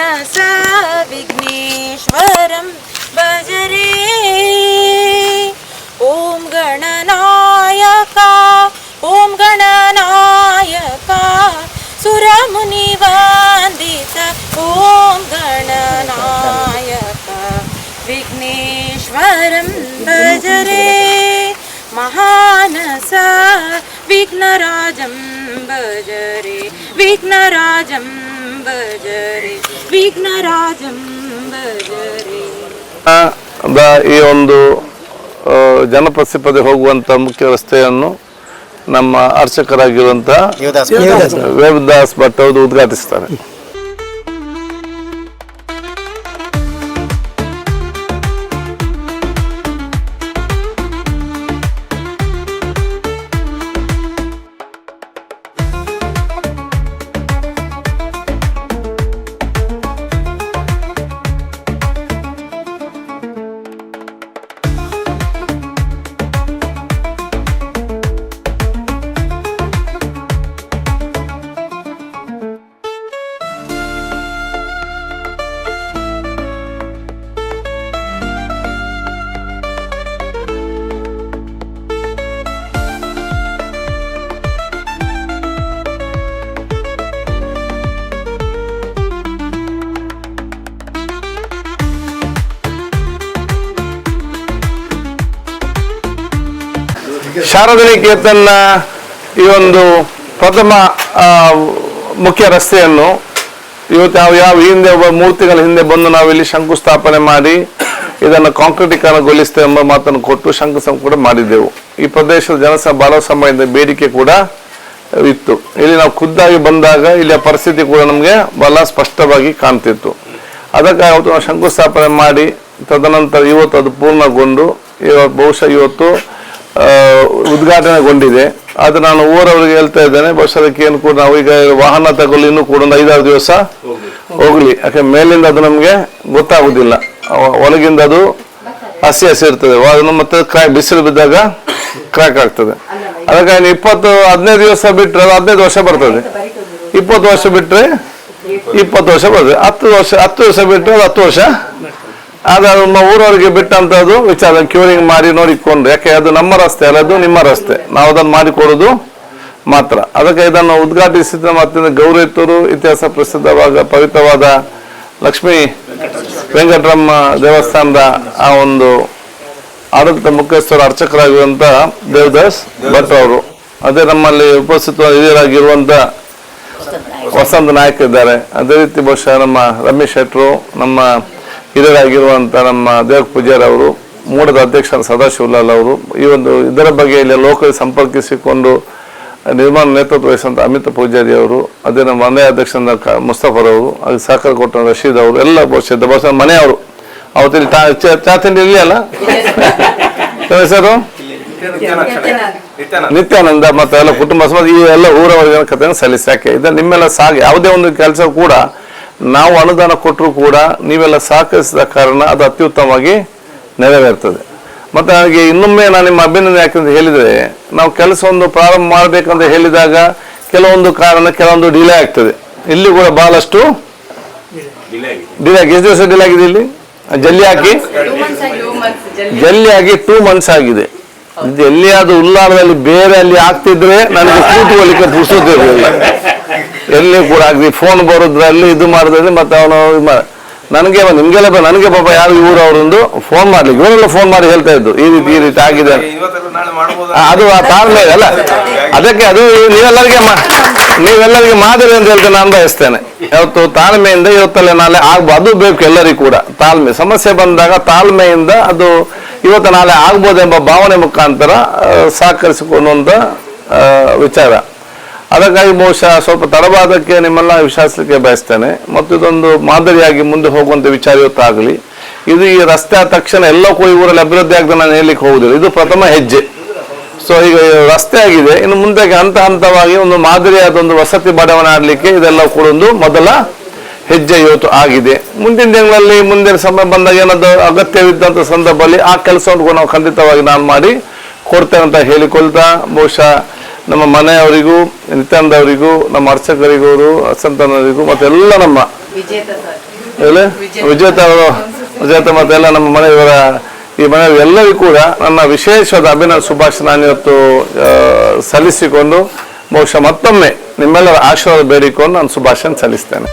ಮಾನಸ ವಿಘ್ನೇಶ್ವರಂ ಭಜರೆ. ಓಂ ಗಣನಾಯಕ ಓಂ ಗಣನಾಯಕ ಸುರಮುನಿ ವಂದಿತ ಓಂ ಗಣನಾಯಕ ವಿಘ್ನೇಶ್ವರಂ ಭಜರೆ. ಮಹಾನಸ ವಿಘ್ನರಾಜಂ ಭಜರೆ ವಿಘ್ನರಾಜಂ ಭಜರೆ ವಿಘ್ನರಾಜಂ ಭಜರೆ. ಈ ಒಂದು ಜನಪ್ರಸಿದ್ಧತೆ ಹೋಗುವಂಥ ಮುಖ್ಯ ರಸ್ತೆಯನ್ನು ನಮ್ಮ ಅರ್ಚಕರಾಗಿರುವಂತಹ ವೇದದಾಸ್ ಭಟ್ ಅವರು ಉದ್ಘಾಟಿಸ್ತಾರೆ. ಶಾರದನಿಕೇತನ ಈ ಒಂದು ಪ್ರಥಮ ಮುಖ್ಯ ರಸ್ತೆಯನ್ನು ಇವತ್ತು ಯಾವ ಹಿಂದೆ ಒಬ್ಬ 3 ತಿಂಗಳ ಹಿಂದೆ ಬಂದು ನಾವಿಲ್ಲಿ ಶಂಕುಸ್ಥಾಪನೆ ಮಾಡಿ ಇದನ್ನು ಕಾಂಕ್ರೀಟೀಕರಣಗೊಳಿಸ್ತೇವೆ ಎಂಬ ಮಾತನ್ನು ಕೊಟ್ಟು ಶಂಕುಸ್ಥಾಪನೆ ಕೂಡ ಮಾಡಿದ್ದೆವು. ಈ ಪ್ರದೇಶದ ಬಹಳ ಸಮಯದ ಬೇಡಿಕೆ ಕೂಡ ಇತ್ತು. ಇಲ್ಲಿ ನಾವು ಖುದ್ದಾಗಿ ಬಂದಾಗ ಇಲ್ಲಿಯ ಪರಿಸ್ಥಿತಿ ಕೂಡ ನಮಗೆ ಬಹಳ ಸ್ಪಷ್ಟವಾಗಿ ಕಾಣ್ತಿತ್ತು. ಅದಕ್ಕಾಗಿ ಅವತ್ತು ನಾವು ಶಂಕುಸ್ಥಾಪನೆ ಮಾಡಿ ತದನಂತರ ಇವತ್ತು ಅದು ಪೂರ್ಣಗೊಂಡು ಬಹುಶಃ ಇವತ್ತು ಉದ್ಘಾಟನೆಗೊಂಡಿದೆ. ಅದು ನಾನು ಊರವರಿಗೆ ಹೇಳ್ತಾ ಇದ್ದೇನೆ, ಬಹುಶಃ ಅದಕ್ಕೆ ಏನು ಕೂಡ ನಾವು ಈಗ ವಾಹನ ತಗೊಳ್ಳಿ ಇನ್ನೂ ಕೂಡ ಒಂದು 5-6 ದಿವಸ ಹೋಗ್ಲಿ. ಯಾಕೆ ಮೇಲಿಂದ ಅದು ನಮಗೆ ಗೊತ್ತಾಗುದಿಲ್ಲ, ಒಳಗಿಂದ ಅದು ಹಸಿ ಇರ್ತದೆ, ಅದನ್ನು ಮತ್ತೆ ಕ್ರ್ಯಾಕ್ ಬಿಸಿಲು ಬಿದ್ದಾಗ ಕ್ರ್ಯಾಕ್ ಆಗ್ತದೆ. ಅದಕ್ಕಾಗಿ 15 ದಿವಸ ಬಿಟ್ಟರೆ ಅದು 15 ವರ್ಷ ಬರ್ತದೆ, 20 ವರ್ಷ ಬಿಟ್ಟರೆ 20 ವರ್ಷ ಬರ್ತದೆ, 10 ವರ್ಷ ಬಿಟ್ಟರೆ ಅದು 10 ವರ್ಷ. ಆದ್ರೆ ನಮ್ಮ ಊರವರಿಗೆ ಬಿಟ್ಟಂತದ್ದು ವಿಚಾರ ಕ್ಯೂರಿಂಗ್ ಮಾಡಿ ನೋಡಿಕೊಂಡು, ಯಾಕೆ ಅದು ನಮ್ಮ ರಸ್ತೆ ಅಲ್ಲ, ಅದು ನಿಮ್ಮ ರಸ್ತೆ, ನಾವು ಅದನ್ನು ಮಾಡಿಕೊಡೋದು ಮಾತ್ರ. ಅದಕ್ಕೆ ಇದನ್ನು ಉದ್ಘಾಟಿಸಿದ ಮತ್ತೆ ಗೌರೈತರು ಇತಿಹಾಸ ಪ್ರಸಿದ್ಧವಾದ ಪವಿತ್ರವಾದ ಲಕ್ಷ್ಮೀ ವೆಂಕಟರಮ್ಮ ದೇವಸ್ಥಾನದ ಆ ಒಂದು ಆಡಳಿತ ಮುಖ್ಯಸ್ಥರು ಅರ್ಚಕರಾಗಿರುವಂತ ದೇವದಾಸ್ ಭಟ್ ಅವರು, ಅದೇ ನಮ್ಮಲ್ಲಿ ಉಪಸ್ಥಿತ ಹಿರಿಯರಾಗಿರುವಂತ ವಸಂತ ನಾಯಕ್ ಇದ್ದಾರೆ. ಅದೇ ರೀತಿ ಬಹುಶಃ ನಮ್ಮ ರಮೇಶ್ ಶೆಟ್ರು, ನಮ್ಮ ಹಿರಿಯರಾಗಿರುವಂಥ ನಮ್ಮ ದೇವ ಪೂಜಾರಿ ಅವರು, ಮೂಡದ ಅಧ್ಯಕ್ಷ ಸದಾಶಿವಲಾಲ್ ಅವರು, ಈ ಒಂದು ಇದರ ಬಗ್ಗೆ ಇಲ್ಲಿ ಲೋಕಲ್ ಸಂಪರ್ಕಿಸಿಕೊಂಡು ನಿರ್ಮಾಣ ನೇತೃತ್ವ ವಹಿಸಿದಂಥ ಅಮಿತ್ ಪೂಜಾರಿ ಅವರು, ಅದೇ ನಮ್ಮ ಮನೆ ಅಧ್ಯಕ್ಷ ಮುಸ್ತಫರ್ ಅವರು, ಅದು ಸಹಕಾರ ಕೊಟ್ಟ ರಶೀದ್ ಅವರು, ಎಲ್ಲ ಬಹುಶಃ ಮನೆಯವರು. ಅವತ್ತಿಲ್ಲಿ ಚಾ ತಿಂಡಿ ಇಲ್ಲಿ ಅಲ್ಲ ಹೆಸರು ನಿತ್ಯಾನಂದ ಮತ್ತು ಎಲ್ಲ ಕುಟುಂಬ ಸಮೇತ ಈ ಎಲ್ಲ ಊರವರಿಗೆ ಕಥೆಯನ್ನು ಸಲ್ಲಿಸಿ. ಯಾಕೆ ಇದನ್ನು ನಿಮ್ಮೆಲ್ಲ ಯಾವುದೇ ಒಂದು ಕೆಲಸ ಕೂಡ ನಾವು ಅನುದಾನ ಕೊಟ್ಟರು ಕೂಡ ನೀವೆಲ್ಲ ಸಹಕರಿಸಿದ ಕಾರಣ ಅದು ಅತ್ಯುತ್ತಮವಾಗಿ ನೆರವೇರ್ತದೆ. ಮತ್ತು ನನಗೆ ಇನ್ನೊಮ್ಮೆ ನಾನು ನಿಮ್ಮ ಅಭಿನಂದನೆ ಯಾಕೆಂತ ಹೇಳಿದರೆ, ನಾವು ಕೆಲಸವನ್ನು ಪ್ರಾರಂಭ ಮಾಡಬೇಕಂತ ಹೇಳಿದಾಗ ಕೆಲವೊಂದು ಕಾರಣ ಕೆಲವೊಂದು ಡಿಲೇ ಆಗ್ತದೆ. ಇಲ್ಲಿ ಕೂಡ ಬಹಳಷ್ಟು ಡಿಲೇ ಆಗಿ, ಎಷ್ಟು ದಿವಸ ಡಿಲೇ ಆಗಿದೆ ಇಲ್ಲಿ? ಜಲ್ಲಿ ಆಗಿ 2 months ಆಗಿದೆ. ಎಲ್ಲಿಯಾದ್ರೂ ಉಲ್ಲಾರದಲ್ಲಿ ಬೇರೆ ಅಲ್ಲಿ ಆಗ್ತಿದ್ರೆ ನನಗೆ ಕೂತ್ಕೊಳ್ಳಿಕ್ಕೆ ಪುರ್ಸೋತಿರ್ಲಿಲ್ಲ. ಎಲ್ಲಿ ಕೂಡ ಆಗಲಿ ಫೋನ್ ಬರೋದ್ರಲ್ಲಿ ಇದು ಮಾಡಿದ್ರೆ ಮತ್ತೆ ಅವನು ನಿಮ್ಗೆಲ್ಲ ನನಗೆ ಪಾಪ ಯಾರು ಊರವರೊಂದು ಫೋನ್ ಮಾಡ್ಲಿಕ್ಕೆ ಇವರೆಲ್ಲ ಫೋನ್ ಮಾಡಿ ಹೇಳ್ತಾ ಇದ್ದು ಈ ರೀತಿ ಆಗಿದೆ. ಅದು ಆ ತಾಳ್ಮೆ ಅಲ್ಲ, ಅದಕ್ಕೆ ಅದು ನೀವೆಲ್ಲರಿಗೆ ಮಾದರಿ ಅಂತ ಹೇಳ್ತೇನೆ, ನಾನು ಬಯಸ್ತೇನೆ. ಯಾವತ್ತು ತಾಳ್ಮೆಯಿಂದ ಇವತ್ತಲ್ಲೇ ನಾಳೆ ಅದು ಬೇಕು ಎಲ್ಲರಿಗೂ ಕೂಡ. ತಾಳ್ಮೆ ಸಮಸ್ಯೆ ಬಂದಾಗ ತಾಳ್ಮೆಯಿಂದ ಅದು ಇವತ್ತು ನಾಳೆ ಆಗ್ಬೋದೆಂಬ ಭಾವನೆ ಮುಖಾಂತರ ಸಹಕರಿಸಿಕೊಳ್ಳುವಂತ ವಿಚಾರ. ಅದಕ್ಕಾಗಿ ಬಹುಶಃ ಸ್ವಲ್ಪ ತಡವಾದಕ್ಕೆ ನಿಮ್ಮೆಲ್ಲ ವಿಶ್ವಾಸಕ್ಕೆ ಬಯಸ್ತೇನೆ. ಮತ್ತು ಇದೊಂದು ಮಾದರಿಯಾಗಿ ಮುಂದೆ ಹೋಗುವಂಥ ವಿಚಾರ ಇವತ್ತಾಗಲಿ. ಇದು ಈ ರಸ್ತೆ ಆದ ತಕ್ಷಣ ಎಲ್ಲ ಕೂಡ ಊರಲ್ಲಿ ಅಭಿವೃದ್ಧಿ ಆಗದೆ ನಾನು ಹೇಳಲಿಕ್ಕೆ ಹೋಗುದಿಲ್ಲ. ಇದು ಪ್ರಥಮ ಹೆಜ್ಜೆ. ಸೊ ಈಗ ರಸ್ತೆ ಆಗಿದೆ, ಇನ್ನು ಮುಂದೆ ಹಂತ ಹಂತವಾಗಿ ಒಂದು ಮಾದರಿಯಾದ ಒಂದು ವಸತಿ ಬಡಾವಣೆ ಆಡಲಿಕ್ಕೆ ಇದೆಲ್ಲ ಕೂಡ ಒಂದು ಮೊದಲ ಹೆಜ್ಜೆ ಇವತ್ತು ಆಗಿದೆ. ಮುಂದಿನ ದಿನಗಳಲ್ಲಿ ಮುಂದಿನ ಸಮಯ ಬಂದಾಗ ಏನಾದರೂ ಅಗತ್ಯವಿದ್ದಂಥ ಸಂದರ್ಭದಲ್ಲಿ ಆ ಕೆಲಸವನ್ನು ಕೂಡ ನಾವು ಖಂಡಿತವಾಗಿ ನಾನು ಮಾಡಿ ಕೊಡ್ತೇನೆ ಅಂತ ಹೇಳಿಕೊಳ್ತಾ, ಬಹುಶಃ ನಮ್ಮ ಮನೆಯವರಿಗೂ, ನಿತ್ಯಾನಂದ ಅವರಿಗೂ, ನಮ್ಮ ಅರ್ಚಕರಿಗೂ, ಸಂತಾನವರಿಗೂ, ಮತ್ತೆಲ್ಲ ನಮ್ಮ ಹೇಳಿ ವಿಜೇತ ಅವರು, ವಿಜೇತ ಮತ್ತೆ ಎಲ್ಲ ನಮ್ಮ ಮನೆಯವರ, ಈ ಮನೆಯವರು ಎಲ್ಲರಿಗೂ ಕೂಡ ನನ್ನ ವಿಶೇಷವಾದ ಅಭಿನಂದನೆ ಶುಭಾಶಯ ನಾನು ಇವತ್ತು ಸಲ್ಲಿಸಿಕೊಂಡು ಬಹುಶಃ ಮತ್ತೊಮ್ಮೆ ನಿಮ್ಮೆಲ್ಲರ ಆಶೀರ್ವಾದ ಬೇಡಿಕೊಂಡು ನಾನು ಶುಭಾಶಯ ಸಲ್ಲಿಸ್ತೇನೆ.